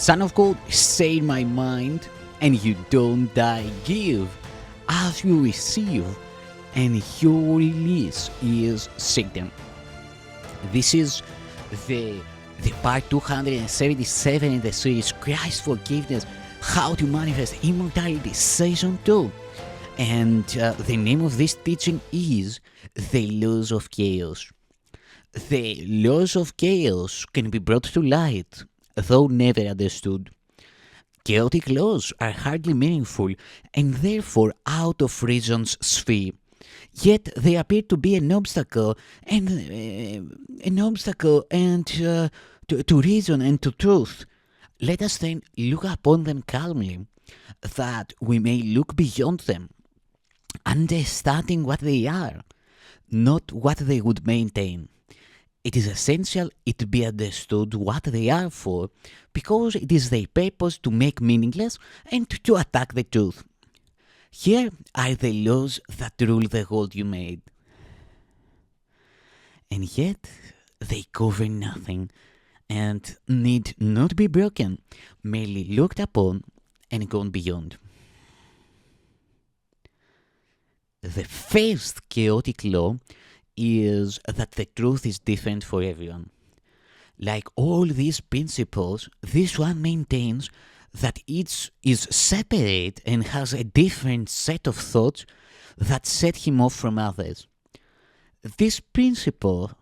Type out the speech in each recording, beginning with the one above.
Son of God, stay in my mind, and you don't die. Give as you receive, and your release is Satan. This is the part 277 in the series Christ's Forgiveness, How to Manifest Immortality, Season 2. And the name of this teaching is The Laws of Chaos. The laws of chaos can be brought to light, though never understood. Chaotic laws are hardly meaningful and therefore out of reason's sphere. Yet they appear to be an obstacle to reason and to truth. Let us then look upon them calmly, that we may look beyond them, understanding what they are, not what they would maintain. It is essential it be understood what they are for, because it is their purpose to make meaningless and to attack the truth. Here are the laws that rule the world you made. And yet they cover nothing and need not be broken, merely looked upon and gone beyond. The first chaotic law is that the truth is different for everyone. Like all these principles, this one maintains that each is separate and has a different set of thoughts that set him off from others. This principle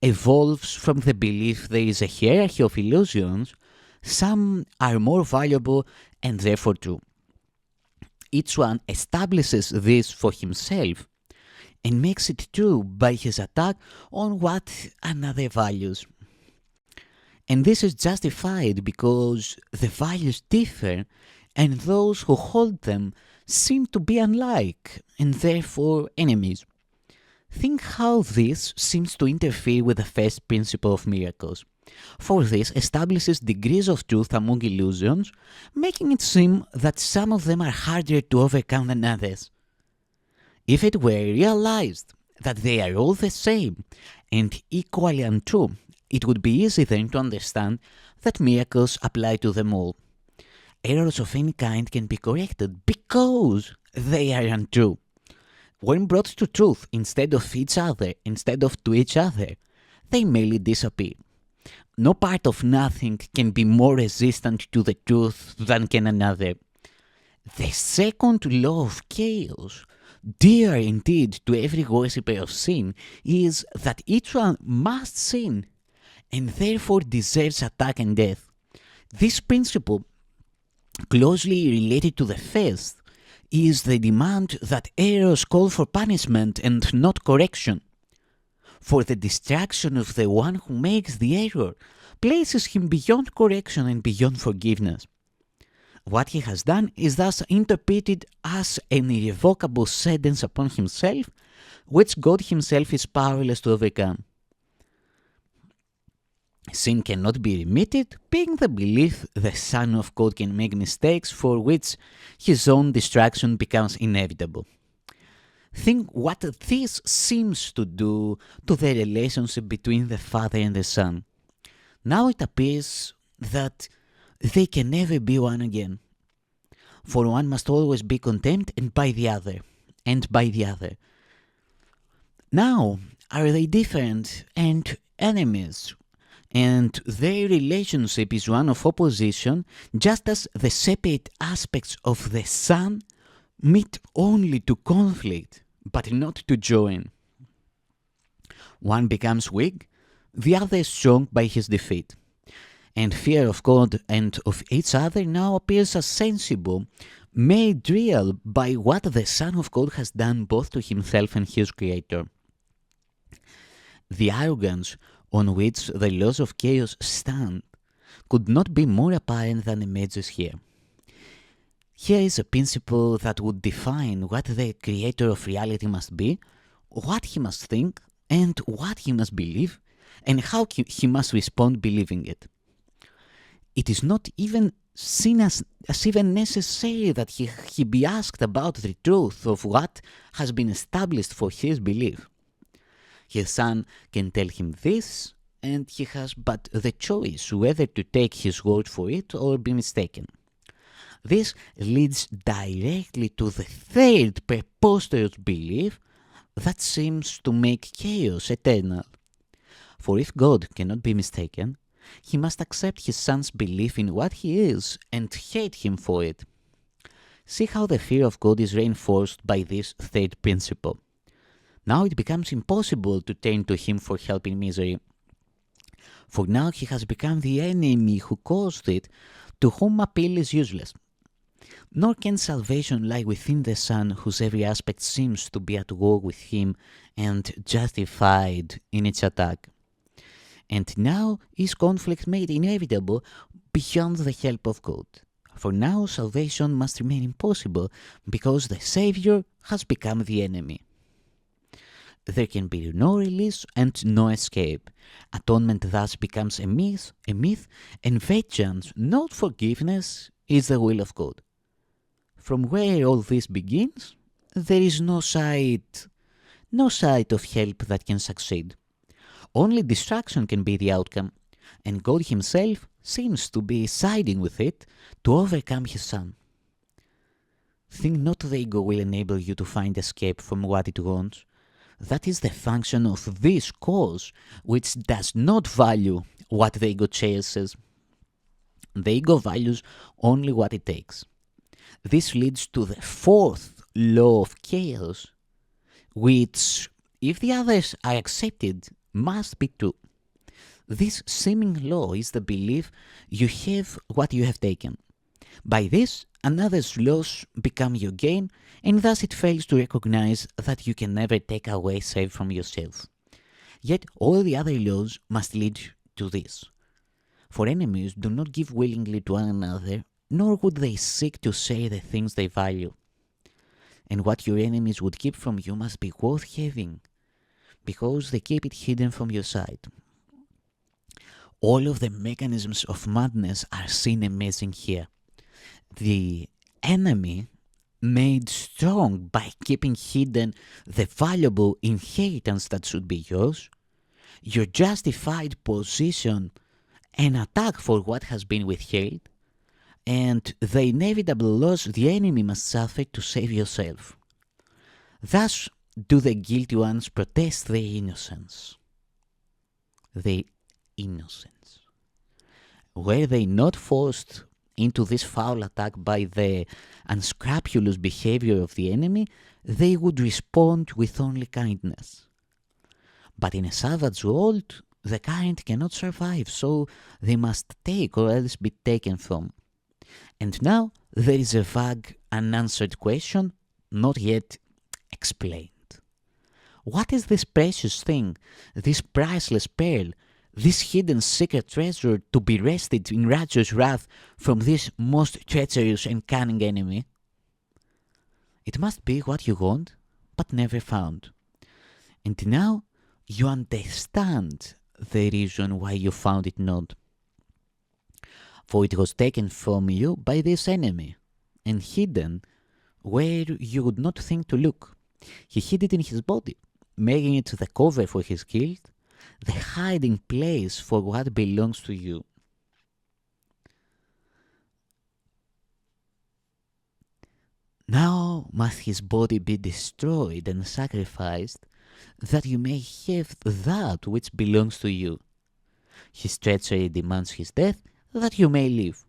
evolves from the belief there is a hierarchy of illusions, some are more valuable and therefore true. Each one establishes this for himself and makes it true by his attack on what another values. And this is justified because the values differ and those who hold them seem to be unlike and therefore enemies. Think how this seems to interfere with the first principle of miracles, for this establishes degrees of truth among illusions, making it seem that some of them are harder to overcome than others. If it were realized that they are all the same and equally untrue, it would be easy then to understand that miracles apply to them all. Errors of any kind can be corrected because they are untrue. When brought to truth instead of each other, to each other, they merely disappear. No part of nothing can be more resistant to the truth than can another. The second law of chaos, dear indeed to every worshipper of sin, is that each one must sin and therefore deserves attack and death. This principle, closely related to the first, is the demand that errors call for punishment and not correction. For the destruction of the one who makes the error places him beyond correction and beyond forgiveness. What he has done is thus interpreted as an irrevocable sentence upon himself, which God himself is powerless to overcome. Sin cannot be remitted, being the belief the Son of God can make mistakes for which his own destruction becomes inevitable. Think what this seems to do to the relationship between the Father and the Son. Now it appears that they can never be one again. For one must always be contemned and by the other. Now are they different and enemies? And their relationship is one of opposition, just as the separate aspects of the Son meet only to conflict, but not to join. One becomes weak, the other is strong by his defeat. And fear of God and of each other now appears as sensible, made real by what the Son of God has done both to himself and his Creator. The arrogance on which the laws of chaos stand could not be more apparent than emerges here. Here is a principle that would define what the Creator of reality must be, what he must think, and what he must believe, and how he must respond believing it. It is not even seen as even necessary that he be asked about the truth of what has been established for his belief. His Son can tell him this, and he has but the choice whether to take his word for it or be mistaken. This leads directly to the third preposterous belief that seems to make chaos eternal. For if God cannot be mistaken, he must accept his son's belief in what he is and hate him for it. See how the fear of God is reinforced by this third principle. Now it becomes impossible to turn to him for help in misery. For now he has become the enemy who caused it, to whom appeal is useless. Nor can salvation lie within the Son, whose every aspect seems to be at war with him and justified in its attack. And now is conflict made inevitable beyond the help of God. For now salvation must remain impossible because the Saviour has become the enemy. There can be no release and no escape. Atonement thus becomes a myth, and vengeance, not forgiveness, is the will of God. From where all this begins, there is no sight of help that can succeed. Only destruction can be the outcome, and God himself seems to be siding with it to overcome his Son. Think not the ego will enable you to find escape from what it wants. That is the function of this cause, which does not value what the ego chases. The ego values only what it takes. This leads to the fourth law of chaos, which, if the others are accepted, must be true. This seeming law is the belief you have what you have taken. By this, another's loss become your gain, and thus it fails to recognize that you can never take away save from yourself. Yet all the other laws must lead to this. For enemies do not give willingly to one another, nor would they seek to say the things they value. And what your enemies would keep from you must be worth having, because they keep it hidden from your sight. All of the mechanisms of madness are seen amazing here. The enemy made strong by keeping hidden the valuable inheritance that should be yours, your justified position, an attack for what has been withheld, and the inevitable loss the enemy must suffer to save yourself. Thus do the guilty ones protest their innocence. Their innocence. Were they not forced into this foul attack by the unscrupulous behavior of the enemy, they would respond with only kindness. But in a savage world, the kind cannot survive, so they must take or else be taken from. And now there is a vague, unanswered question, not yet explained. What is this precious thing, this priceless pearl, this hidden secret treasure to be wrested in righteous wrath from this most treacherous and cunning enemy? It must be what you want, but never found. And now you understand the reason why you found it not. For it was taken from you by this enemy, and hidden where you would not think to look. He hid it in his body, making it the cover for his guilt, the hiding place for what belongs to you. Now must his body be destroyed and sacrificed, that you may have that which belongs to you. His treachery demands his death, that you may live,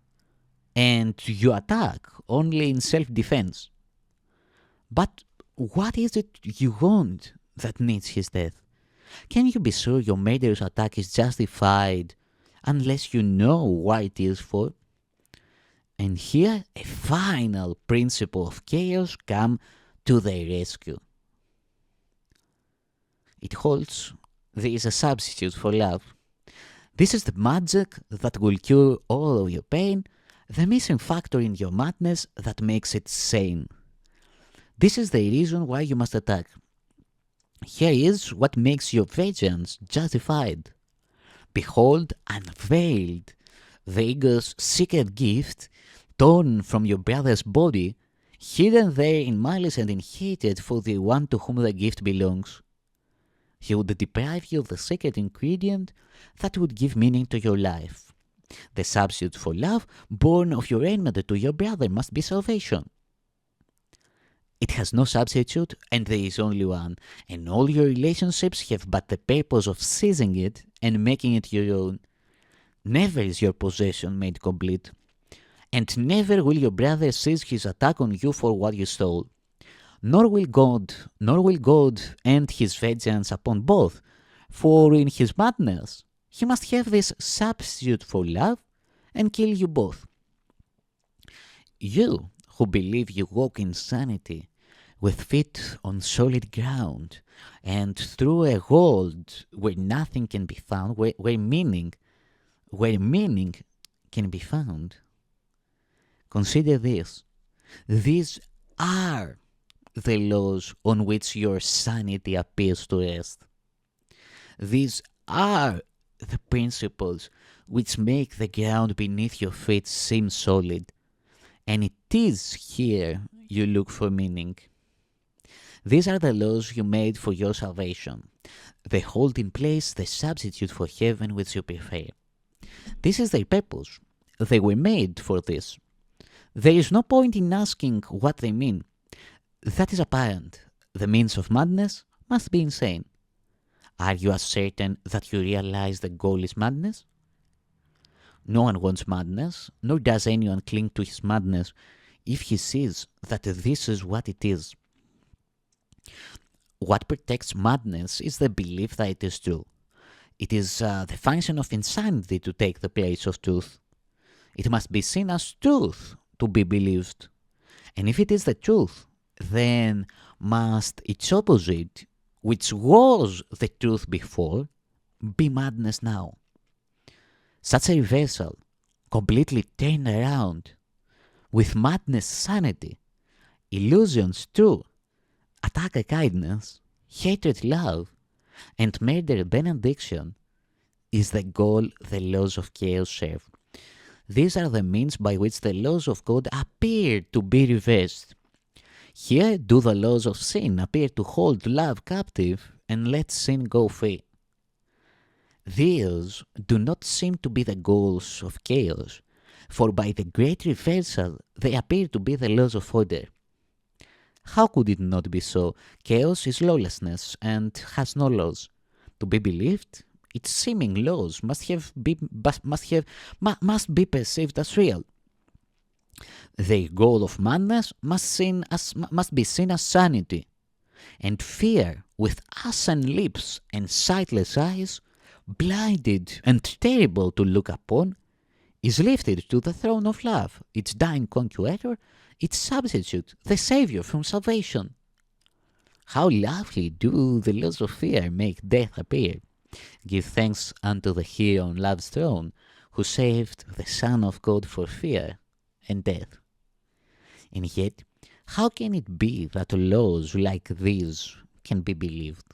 and you attack only in self-defense. But what is it you want that needs his death? Can you be sure your murderous attack is justified unless you know why it is for? And here a final principle of chaos comes to the rescue. It holds there is a substitute for love. This is the magic that will cure all of your pain, the missing factor in your madness that makes it sane. This is the reason why you must attack. Here is what makes your vengeance justified. Behold, unveiled, the ego's secret gift, torn from your brother's body, hidden there in malice and in hatred for the one to whom the gift belongs. He would deprive you of the secret ingredient that would give meaning to your life. The substitute for love, born of your enmity to your brother, must be salvation. It has no substitute, and there is only one, and all your relationships have but the purpose of seizing it and making it your own. Never is your possession made complete, and never will your brother cease his attack on you for what you stole. Nor will God end his vengeance upon both, for in his madness he must have this substitute for love and kill you both. You who believe you walk in sanity, with feet on solid ground, and through a world where nothing can be found, where meaning can be found. Consider this. These are the laws on which your sanity appears to rest. These are the principles which make the ground beneath your feet seem solid, and it is here you look for meaning. These are the laws you made for your salvation. They hold in place the substitute for heaven which you prefer. This is their purpose. They were made for this. There is no point in asking what they mean. That is apparent. The means of madness must be insane. Are you as certain that you realize the goal is madness? No one wants madness, nor does anyone cling to his madness if he sees that this is what it is. What protects madness is the belief that it is true. It is the function of insanity to take the place of truth. It must be seen as truth to be believed. And if it is the truth, then must its opposite, which was the truth before, be madness now. Such a reversal, completely turned around, with madness sanity, illusions true, attack kindness, hatred love, and murder benediction, is the goal the laws of chaos serve. These are the means by which the laws of God appear to be reversed. Here do the laws of sin appear to hold love captive and let sin go free. These do not seem to be the goals of chaos, for by the great reversal they appear to be the laws of order. How could it not be so? Chaos is lawlessness and has no laws. To be believed, its seeming laws must be perceived as real. The goal of madness must be seen as sanity, and fear with ashen lips and sightless eyes, blinded and terrible to look upon, is lifted to the throne of love, its dying conqueror, its substitute, the Saviour from salvation. How lovely do the laws of fear make death appear! Give thanks unto the hero on love's throne, who saved the Son of God for fear and death. And yet, how can it be that laws like these can be believed?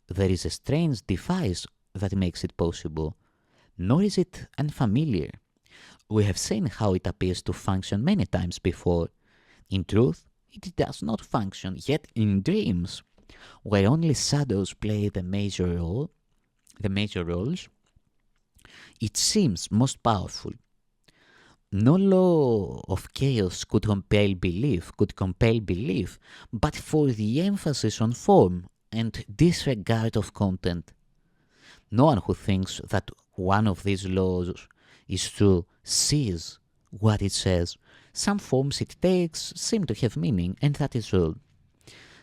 There is a strange device that makes it possible, nor is it unfamiliar. We have seen how it appears to function many times before. In truth, it does not function, yet in dreams, where only shadows play the major roles, it seems most powerful. No law of chaos could compel belief, but for the emphasis on form and disregard of content. No one who thinks that one of these laws is true sees what it says. Some forms it takes seem to have meaning, and that is all.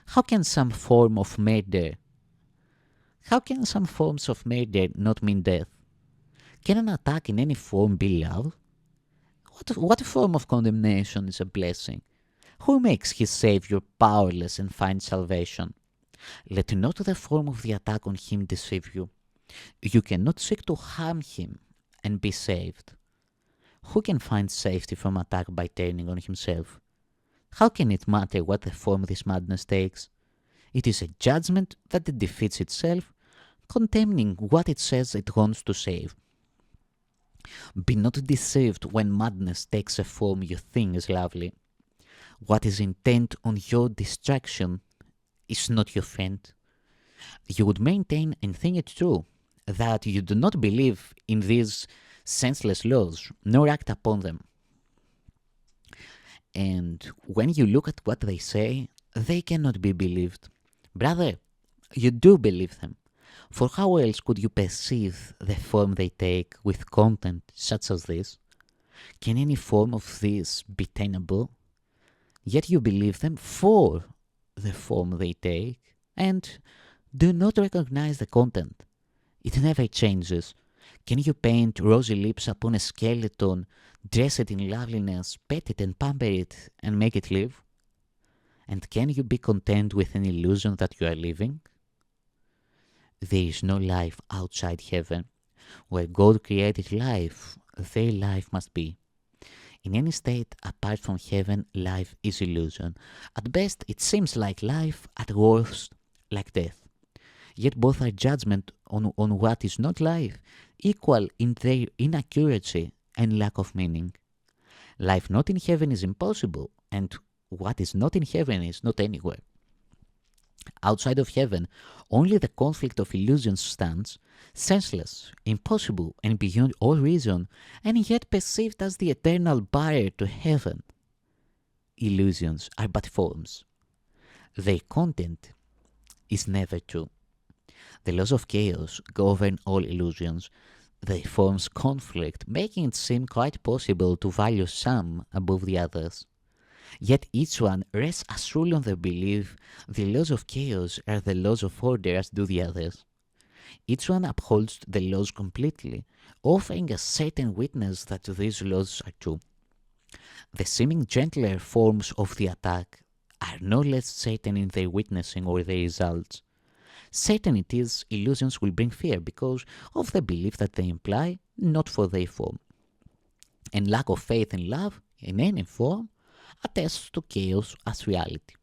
How can some forms of murder not mean death? Can an attack in any form be love? What form of condemnation is a blessing? Who makes his Saviour powerless and finds salvation? Let not the form of the attack on him deceive you. You cannot seek to harm him and be saved. Who can find safety from attack by turning on himself? How can it matter what the form this madness takes? It is a judgment that defeats itself, condemning what it says it wants to save. Be not deceived when madness takes a form you think is lovely. What is intent on your destruction is not your friend. You would maintain and think it true that you do not believe in these senseless laws, nor act upon them. And when you look at what they say, they cannot be believed. Brother, you do believe them. For how else could you perceive the form they take with content such as this? Can any form of this be tenable? Yet you believe them for the form they take, and do not recognize the content. It never changes. Can you paint rosy lips upon a skeleton, dress it in loveliness, pet it and pamper it, and make it live? And can you be content with an illusion that you are living? There is no life outside heaven. Where God created life, there life must be. In any state apart from heaven, life is illusion. At best, it seems like life, at worst, like death. Yet both are judgment on what is not life, equal in their inaccuracy and lack of meaning. Life not in heaven is impossible, and what is not in heaven is not anywhere. Outside of heaven, only the conflict of illusions stands, senseless, impossible, and beyond all reason, and yet perceived as the eternal barrier to heaven. Illusions are but forms. Their content is never true. The laws of chaos govern all illusions. Their forms conflict, making it seem quite possible to value some above the others. Yet each one rests as truly on the belief the laws of chaos are the laws of order as do the others. Each one upholds the laws completely, offering a certain witness that these laws are true. The seeming gentler forms of the attack are no less certain in their witnessing or their results. Certain it is illusions will bring fear because of the belief that they imply, not for their form. And lack of faith and love in any form attests to chaos as reality.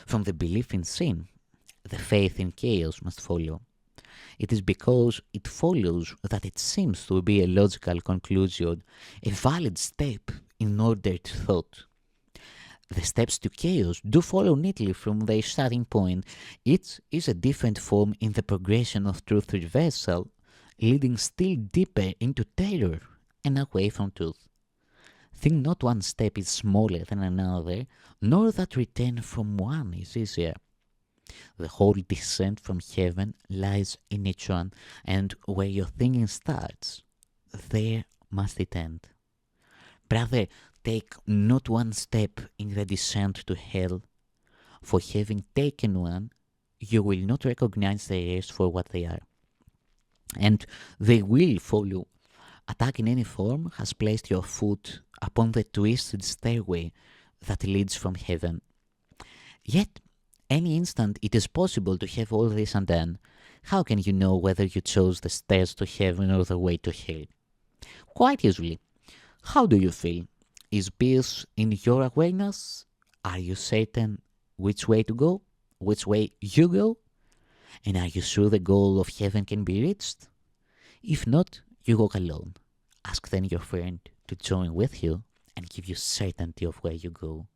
From the belief in sin, the faith in chaos must follow. It is because it follows that it seems to be a logical conclusion, a valid step in ordered thought. The steps to chaos do follow neatly from their starting point. It is a different form in the progression of truth reversal, leading still deeper into terror and away from truth. Think not one step is smaller than another, nor that return from one is easier. The whole descent from heaven lies in each one, and where your thinking starts, there must it end. Brother, take not one step in the descent to hell, for having taken one, you will not recognize the rest for what they are. And they will follow. Attack in any form has placed your foot upon the twisted stairway that leads from heaven. Yet, any instant it is possible to have all this undone. How can you know whether you chose the stairs to heaven or the way to hell? Quite easily. How do you feel? Is peace in your awareness? Are you certain which way to go? Which way you go? And are you sure the goal of heaven can be reached? If not, you walk alone. Ask then your friend to join with you and give you certainty of where you go.